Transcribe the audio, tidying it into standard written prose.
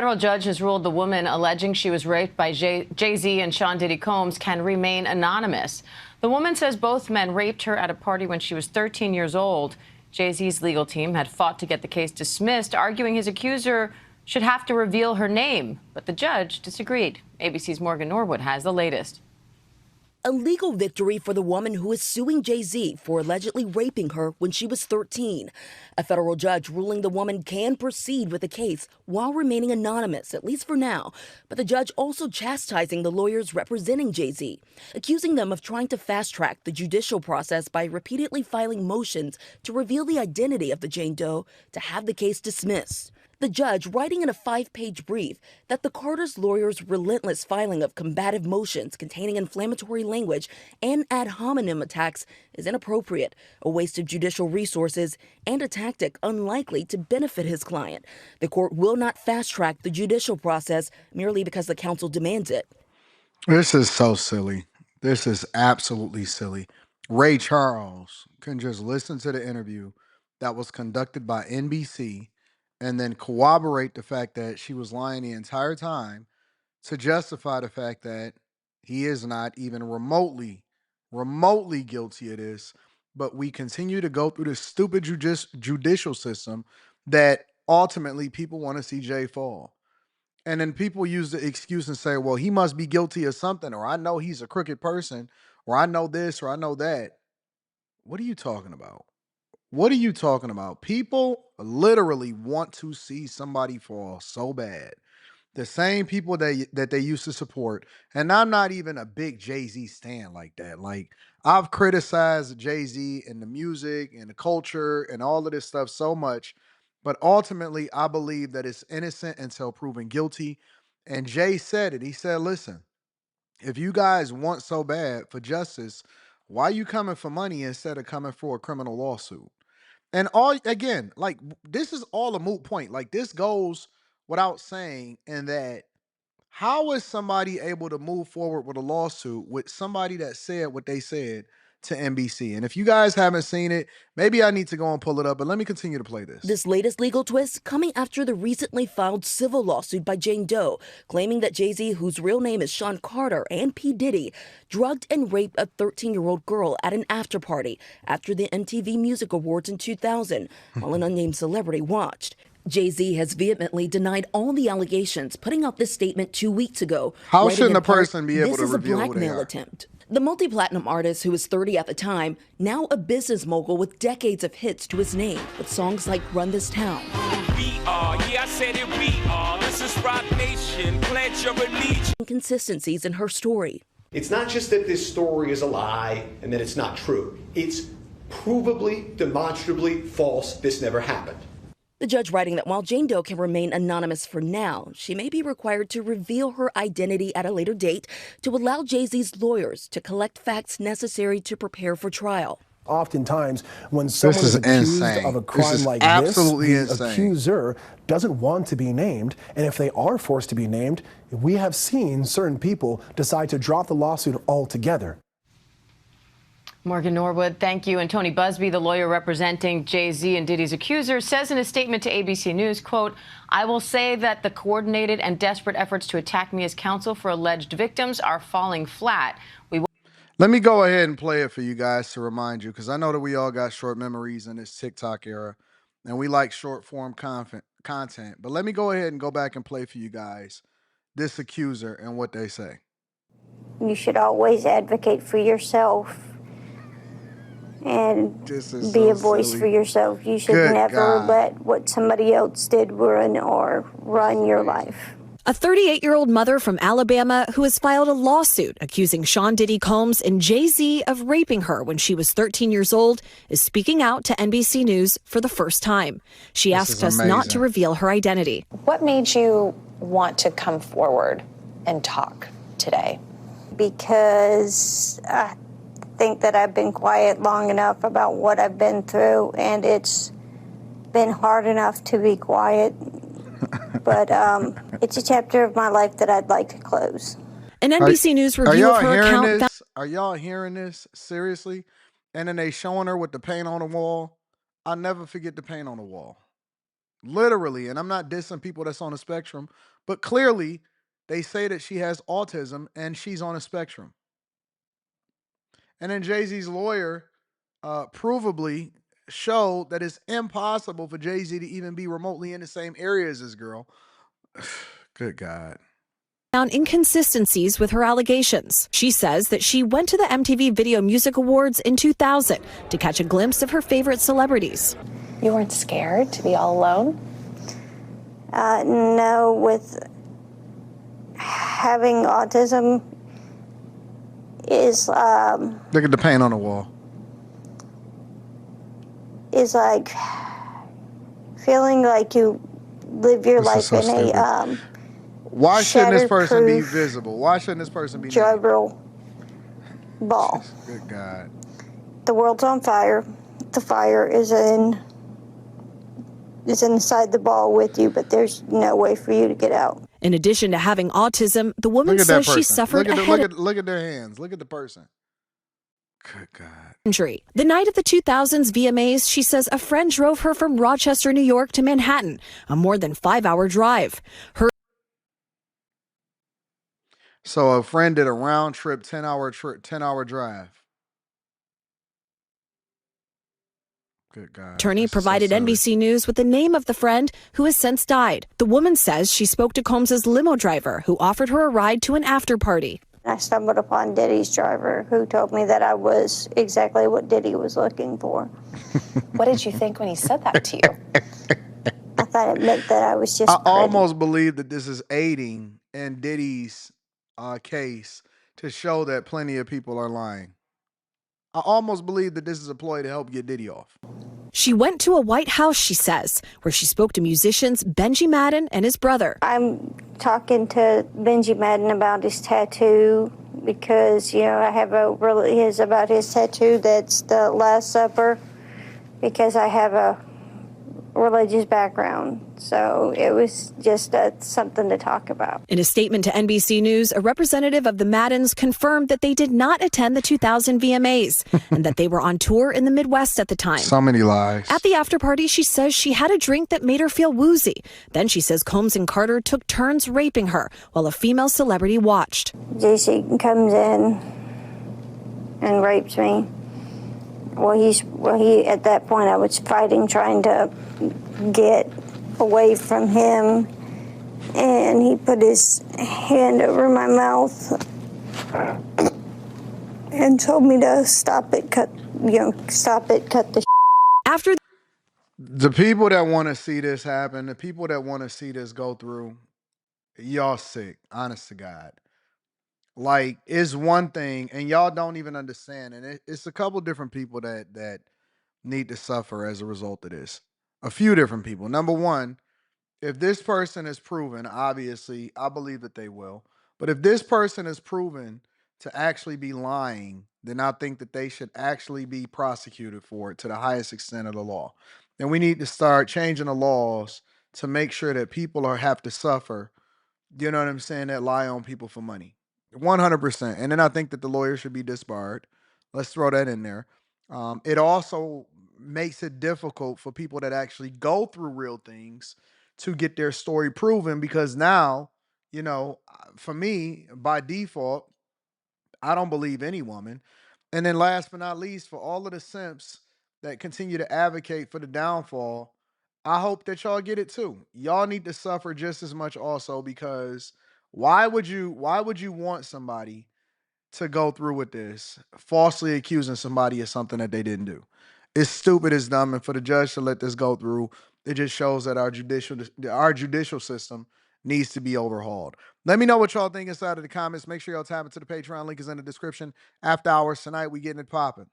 federal judge has ruled the woman alleging she was raped by Jay-Z and Sean Diddy Combs can remain anonymous. The woman says both men raped her at a party when she was 13 years old. Jay-Z's legal team had fought to get the case dismissed, arguing his accuser should have to reveal her name. But the judge disagreed. ABC's Morgan Norwood has the latest. A legal victory for the woman who is suing Jay-Z for allegedly raping her when she was 13. A federal judge ruling the woman can proceed with the case while remaining anonymous, at least for now. But the judge also chastising the lawyers representing Jay-Z, accusing them of trying to fast-track the judicial process by repeatedly filing motions to reveal the identity of the Jane Doe to have the case dismissed. The judge writing in a 5-page brief that the Carter's lawyers' relentless filing of combative motions containing inflammatory language and ad hominem attacks is inappropriate, a waste of judicial resources, and a tactic unlikely to benefit his client. The court will not fast-track the judicial process merely because the counsel demands it. This is so silly. This is absolutely silly. Ray Charles can just listen to the interview that was conducted by NBC and then corroborate the fact that she was lying the entire time to justify the fact that he is not even remotely guilty of this. But we continue to go through this stupid judicial system that ultimately people want to see Jay fall. And then people use the excuse and say, well, he must be guilty of something, or I know he's a crooked person, or I know this, or I know that. What are you talking about? What are you talking about? People literally want to see somebody fall so bad. The same people that they used to support. And I'm not even a big Jay-Z stan like that. Like, I've criticized Jay-Z and the music and the culture and all of this stuff so much. But ultimately, I believe that it's innocent until proven guilty. And Jay said it. He said, listen, if you guys want so bad for justice, why are you coming for money instead of coming for a criminal lawsuit? And all again, like, this is all a moot point. Like, this goes without saying, in that how is somebody able to move forward with a lawsuit with somebody that said what they said to NBC? And if you guys haven't seen it, maybe I need to go and pull it up, but let me continue to play this. This latest legal twist coming after the recently filed civil lawsuit by Jane Doe, claiming that Jay-Z, whose real name is Sean Carter, and P. Diddy, drugged and raped a 13-year-old girl at an after-party after the MTV Music Awards in 2000, while an unnamed celebrity watched. Jay-Z has vehemently denied all the allegations, putting out this statement 2 weeks ago. How shouldn't a person be able to reveal who they are? This is a blackmail attempt. The multi-platinum artist, who was 30 at the time, now a business mogul with decades of hits to his name, with songs like Run This Town. We are, yeah, I said it, we are. This is Rock Nation, pledge your allegiance. Inconsistencies in her story. It's not just that this story is a lie and that it's not true. It's provably, demonstrably false. This never happened. The judge writing that while Jane Doe can remain anonymous for now, she may be required to reveal her identity at a later date to allow Jay-Z's lawyers to collect facts necessary to prepare for trial. Oftentimes, when someone is accused of a crime like this, the accuser doesn't want to be named. And if they are forced to be named, we have seen certain people decide to drop the lawsuit altogether. Morgan Norwood, thank you. And Tony Busby, the lawyer representing Jay-Z and Diddy's accuser, says in a statement to ABC News, quote, I will say that the coordinated and desperate efforts to attack me as counsel for alleged victims are falling flat. Let me go ahead and play it for you guys to remind you, because I know that we all got short memories in this TikTok era, and we like short form content. But let me go ahead and go back and play for you guys this accuser and what they say. You should always advocate for yourself and be a voice for yourself. You should never let what somebody else did ruin or run your life. A 38-year-old mother from Alabama who has filed a lawsuit accusing Sean Diddy Combs and Jay-Z of raping her when she was 13 years old is speaking out to NBC News for the first time. She asked us not to reveal her identity. What made you want to come forward and talk today? Because I think that I've been quiet long enough about what I've been through, and it's been hard enough to be quiet. But it's a chapter of my life that I'd like to close. An NBC News review of her account. Are y'all hearing this? Seriously? And then they showing her with the paint on the wall. I'll never forget the paint on the wall. Literally. And I'm not dissing people that's on a spectrum, but clearly they say that she has autism and she's on a spectrum. And then Jay-Z's lawyer provably showed that it's impossible for Jay-Z to even be remotely in the same area as this girl. Good God. Found inconsistencies with her allegations. She says that she went to the MTV Video Music Awards in 2000 to catch a glimpse of her favorite celebrities. You weren't scared to be all alone? No, with having autism is look at the paint on the wall. Is like feeling like you live your life in a why shouldn't this person be visible? Why shouldn't this person be jovial ball? Good God. The world's on fire. The fire is inside the ball with you, but there's no way for you to get out. In addition to having autism, the woman says she suffered look at their hands. Look at the person. Good God. Injury. The night of the 2000s VMAs, she says a friend drove her from Rochester, New York to Manhattan, a more than 5-hour drive. So a friend did a round trip, 10-hour drive. Good God. Attorney provided NBC News with the name of the friend who has since died. The woman says she spoke to Combs's limo driver, who offered her a ride to an after party. I stumbled upon Diddy's driver, who told me that I was exactly what Diddy was looking for. What did you think when he said that to you? I thought it meant that I was just I almost believe that this is aiding in Diddy's case to show that plenty of people are lying. I almost believe that this is a ploy to help get Diddy off. She went to a White House, she says, where she spoke to musicians Benji Madden and his brother. I'm talking to Benji Madden about his tattoo because, I have about his tattoo that's the Last Supper because I have a religious background. So it was just something to talk about. In a statement to NBC News, a representative of the Maddens confirmed that they did not attend the 2000 VMAs and that they were on tour in the Midwest at the time. So many lies. At the after party, she says she had a drink that made her feel woozy. Then she says Combs and Carter took turns raping her while a female celebrity watched. JC comes in and rapes me. He at that point I was fighting, trying to get away from him, and he put his hand over my mouth and told me to stop it, cut the After the people that want to see this happen, the people that want to see this go through, y'all sick, honest to God. Like, it's one thing, and y'all don't even understand, and it's a couple different people that need to suffer as a result of this. A few different people. Number one, if this person is proven, obviously, I believe that they will, but if this person is proven to actually be lying, then I think that they should actually be prosecuted for it to the highest extent of the law. And we need to start changing the laws to make sure that people have to suffer, you know what I'm saying, that lie on people for money. 100%. And then I think that the lawyer should be disbarred. Let's throw that in there. It also makes it difficult for people that actually go through real things to get their story proven, because now, for me, by default, I don't believe any woman. And then last but not least, for all of the simps that continue to advocate for the downfall, I hope that y'all get it too. Y'all need to suffer just as much also, because why would you want somebody to go through with this, falsely accusing somebody of something that they didn't do? It's stupid, it's dumb, and for the judge to let this go through, it just shows that our judicial system needs to be overhauled. Let me know what y'all think inside of the comments. Make sure y'all tap into the Patreon. Link is in the description. After hours tonight, we getting it popping.